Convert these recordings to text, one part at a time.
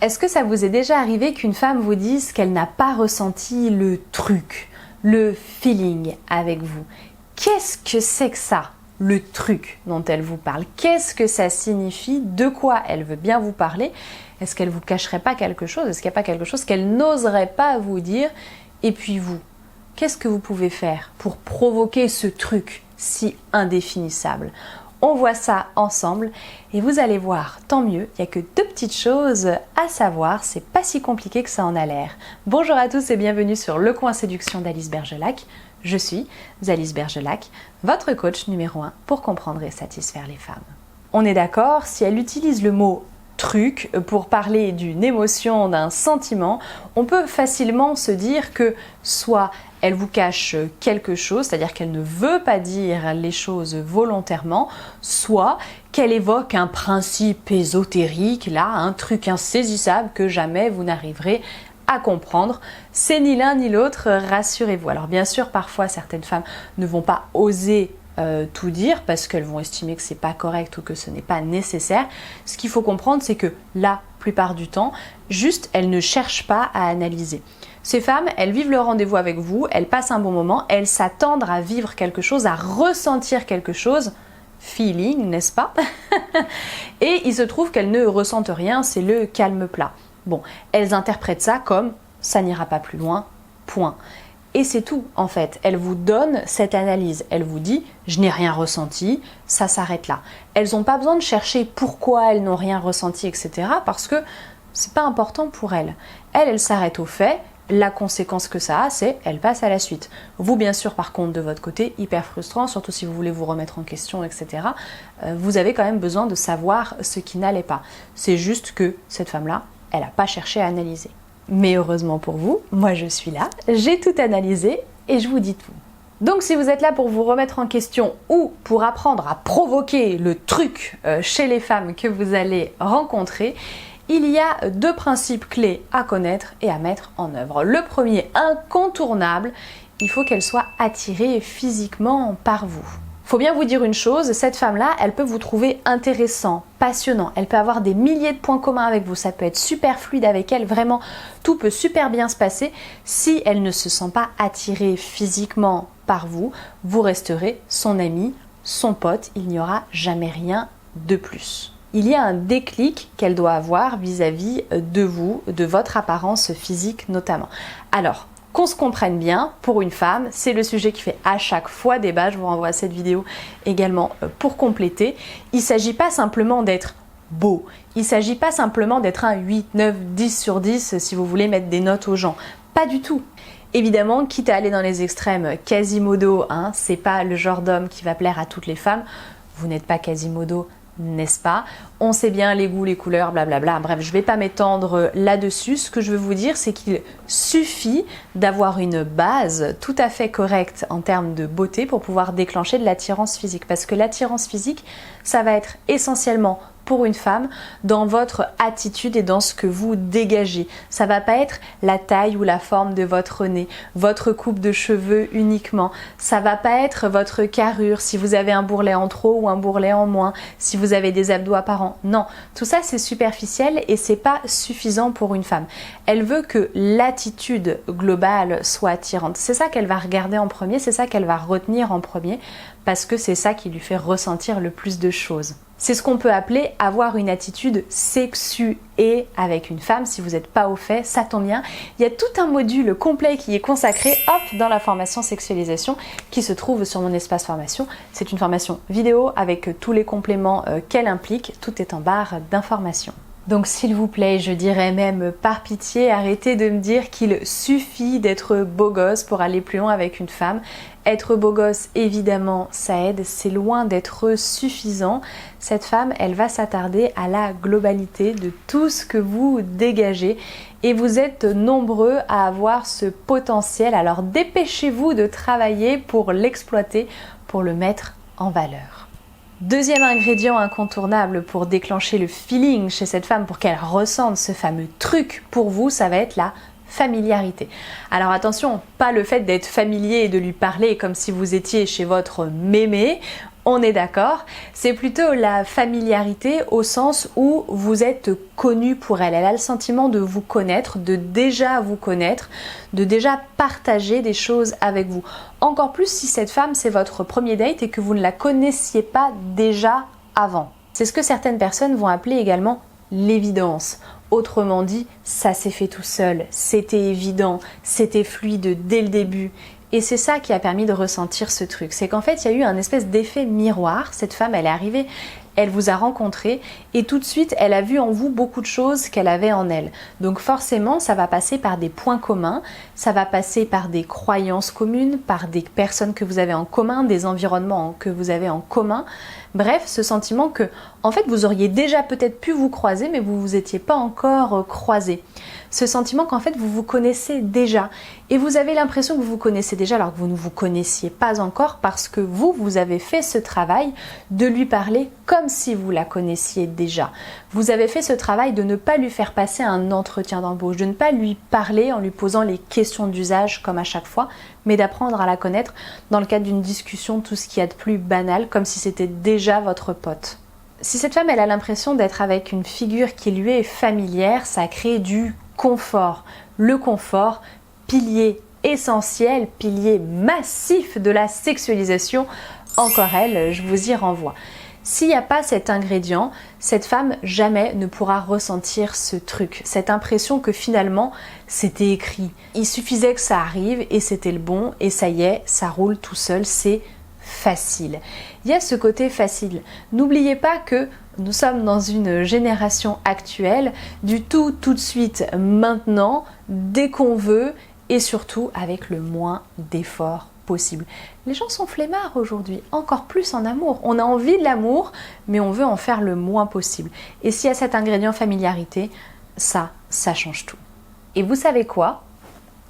Est-ce que ça vous est déjà arrivé qu'une femme vous dise qu'elle n'a pas ressenti le truc, le feeling avec vous? Qu'est-ce que c'est que ça, le truc dont elle vous parle? Qu'est-ce que ça signifie? De quoi elle veut bien vous parler? Est-ce qu'elle vous cacherait pas quelque chose? Est-ce qu'il n'y a pas quelque chose qu'elle n'oserait pas vous dire? Et puis vous, qu'est-ce que vous pouvez faire pour provoquer ce truc si indéfinissable? On voit ça ensemble et vous allez voir, tant mieux, il n'y a que deux petites choses à savoir, c'est pas si compliqué que ça en a l'air. Bonjour à tous et bienvenue sur Le Coin Séduction d'Alice Bergelac. Je suis Alice Bergelac, votre coach numéro 1 pour comprendre et satisfaire les femmes. On est d'accord, si elle utilise le mot truc pour parler d'une émotion, d'un sentiment, on peut facilement se dire que soit elle vous cache quelque chose, c'est-à-dire qu'elle ne veut pas dire les choses volontairement, soit qu'elle évoque un principe ésotérique, là, un truc insaisissable que jamais vous n'arriverez à comprendre. C'est ni l'un ni l'autre, rassurez-vous. Alors bien sûr, parfois certaines femmes ne vont pas oser tout dire parce qu'elles vont estimer que c'est pas correct ou que ce n'est pas nécessaire. Ce qu'il faut comprendre, c'est que la plupart du temps, juste elles ne cherchent pas à analyser. Ces femmes, elles vivent le rendez-vous avec vous, elles passent un bon moment, elles s'attendent à vivre quelque chose, à ressentir quelque chose, feeling, n'est-ce pas? Et il se trouve qu'elles ne ressentent rien, c'est le calme plat. Bon, elles interprètent ça comme ça n'ira pas plus loin, point. Et c'est tout en fait, elle vous donne cette analyse, elle vous dit je n'ai rien ressenti, ça s'arrête là. Elles n'ont pas besoin de chercher pourquoi elles n'ont rien ressenti, etc. parce que c'est pas important pour elles. Elles s'arrêtent au fait, la conséquence que ça a, c'est elles passent à la suite. Vous bien sûr par contre de votre côté, hyper frustrant, surtout si vous voulez vous remettre en question, etc. Vous avez quand même besoin de savoir ce qui n'allait pas. C'est juste que cette femme-là, elle n'a pas cherché à analyser. Mais heureusement pour vous, moi je suis là, j'ai tout analysé et je vous dis tout. Donc si vous êtes là pour vous remettre en question ou pour apprendre à provoquer le truc chez les femmes que vous allez rencontrer, il y a deux principes clés à connaître et à mettre en œuvre. Le premier, incontournable, il faut qu'elle soit attirée physiquement par vous. Faut bien vous dire une chose, cette femme-là, elle peut vous trouver intéressant, passionnant, elle peut avoir des milliers de points communs avec vous, ça peut être super fluide avec elle, vraiment, tout peut super bien se passer. Si elle ne se sent pas attirée physiquement par vous, vous resterez son ami, son pote, il n'y aura jamais rien de plus. Il y a un déclic qu'elle doit avoir vis-à-vis de vous, de votre apparence physique notamment. Alors, qu'on se comprenne bien, pour une femme, c'est le sujet qui fait à chaque fois débat, je vous renvoie à cette vidéo également pour compléter. Il ne s'agit pas simplement d'être beau, il ne s'agit pas simplement d'être un 8, 9, 10 sur 10 si vous voulez mettre des notes aux gens, pas du tout. Évidemment, quitte à aller dans les extrêmes, Quasimodo, c'est pas le genre d'homme qui va plaire à toutes les femmes, vous n'êtes pas Quasimodo, n'est-ce pas? On sait bien les goûts, les couleurs, blablabla. Bref, je ne vais pas m'étendre là-dessus. Ce que je veux vous dire, c'est qu'il suffit d'avoir une base tout à fait correcte en termes de beauté pour pouvoir déclencher de l'attirance physique. Parce que l'attirance physique, ça va être essentiellement pour une femme dans votre attitude et dans ce que vous dégagez. Ça va pas être la taille ou la forme de votre nez, votre coupe de cheveux uniquement. Ça va pas être votre carrure, si vous avez un bourrelet en trop ou un bourrelet en moins, si vous avez des abdos apparents. Non, tout ça c'est superficiel et c'est pas suffisant pour une femme. Elle veut que l'attitude globale soit attirante. C'est ça qu'elle va regarder en premier, c'est ça qu'elle va retenir en premier parce que c'est ça qui lui fait ressentir le plus de choses. C'est ce qu'on peut appeler avoir une attitude sexuée avec une femme. Si vous n'êtes pas au fait, ça tombe bien. Il y a tout un module complet qui est consacré dans la formation sexualisation qui se trouve sur mon espace formation. C'est une formation vidéo avec tous les compléments qu'elle implique. Tout est en barre d'informations. Donc s'il vous plaît, je dirais même par pitié, arrêtez de me dire qu'il suffit d'être beau gosse pour aller plus loin avec une femme. Être beau gosse, évidemment, ça aide, c'est loin d'être suffisant. Cette femme, elle va s'attarder à la globalité de tout ce que vous dégagez et vous êtes nombreux à avoir ce potentiel. Alors dépêchez-vous de travailler pour l'exploiter, pour le mettre en valeur. Deuxième ingrédient incontournable pour déclencher le feeling chez cette femme, pour qu'elle ressente ce fameux truc pour vous, ça va être la familiarité. Alors attention, pas le fait d'être familier et de lui parler comme si vous étiez chez votre mémé On est d'accord, c'est plutôt la familiarité au sens où vous êtes connu pour elle. Elle a le sentiment de vous connaître, de déjà vous connaître, de déjà partager des choses avec vous. Encore plus si cette femme c'est votre premier date et que vous ne la connaissiez pas déjà avant. C'est ce que certaines personnes vont appeler également l'évidence. Autrement dit, ça s'est fait tout seul, c'était évident, c'était fluide dès le début. Et c'est ça qui a permis de ressentir ce truc. C'est qu'en fait, il y a eu un espèce d'effet miroir. Cette femme, elle est arrivée, elle vous a rencontré et tout de suite, elle a vu en vous beaucoup de choses qu'elle avait en elle. Donc forcément, ça va passer par des points communs, ça va passer par des croyances communes, par des personnes que vous avez en commun, des environnements que vous avez en commun. Bref, ce sentiment que, en fait, vous auriez déjà peut-être pu vous croiser, mais vous vous étiez pas encore croisés. Ce sentiment qu'en fait, vous vous connaissez déjà. Et vous avez l'impression que vous vous connaissez déjà alors que vous ne vous connaissiez pas encore parce que vous avez fait ce travail de lui parler comme si vous la connaissiez déjà. Vous avez fait ce travail de ne pas lui faire passer un entretien d'embauche, de ne pas lui parler en lui posant les questions d'usage comme à chaque fois, mais d'apprendre à la connaître dans le cadre d'une discussion, tout ce qu'il y a de plus banal, comme si c'était déjà votre pote. Si cette femme elle a l'impression d'être avec une figure qui lui est familière, ça crée du confort. Le confort, pilier essentiel, pilier massif de la sexualisation, encore elle, je vous y renvoie. S'il n'y a pas cet ingrédient, cette femme jamais ne pourra ressentir ce truc, cette impression que finalement c'était écrit. Il suffisait que ça arrive et c'était le bon et ça y est, ça roule tout seul, c'est facile. Il y a ce côté facile. N'oubliez pas que nous sommes dans une génération actuelle du tout de suite, maintenant, dès qu'on veut et surtout avec le moins d'efforts possible. Les gens sont flemmards aujourd'hui, encore plus en amour. On a envie de l'amour, mais on veut en faire le moins possible. Et s'il y a cet ingrédient familiarité, ça change tout. Et vous savez quoi?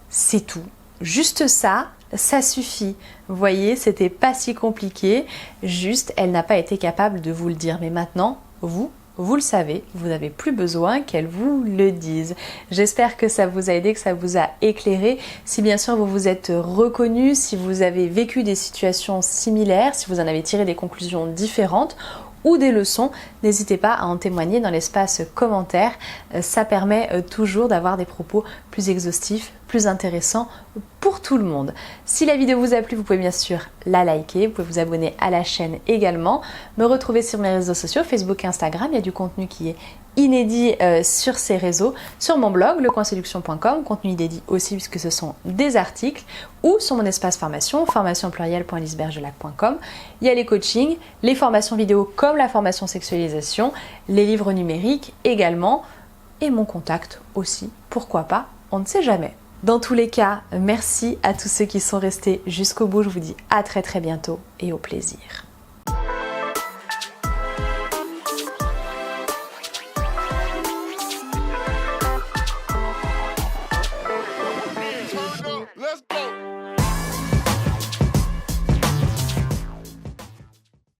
C'est tout. Juste ça, ça suffit. Vous voyez, c'était pas si compliqué, juste elle n'a pas été capable de vous le dire. Mais maintenant, vous le savez, vous n'avez plus besoin qu'elle vous le dise. J'espère que ça vous a aidé, que ça vous a éclairé. Si bien sûr vous vous êtes reconnu, si vous avez vécu des situations similaires, si vous en avez tiré des conclusions différentes ou des leçons, n'hésitez pas à en témoigner dans l'espace commentaire. Ça permet toujours d'avoir des propos plus exhaustifs, plus intéressants pour tout le monde. Si la vidéo vous a plu, vous pouvez bien sûr la liker, vous pouvez vous abonner à la chaîne également, me retrouver sur mes réseaux sociaux, Facebook et Instagram, il y a du contenu qui est inédit sur ces réseaux, sur mon blog lecoinseduction.com, contenu inédit aussi puisque ce sont des articles, ou sur mon espace formation, formation@lisbergelac.com. Il y a les coachings, les formations vidéo comme la formation sexualisation, les livres numériques également, et mon contact aussi, pourquoi pas, on ne sait jamais. Dans tous les cas, merci à tous ceux qui sont restés jusqu'au bout, je vous dis à très bientôt et au plaisir.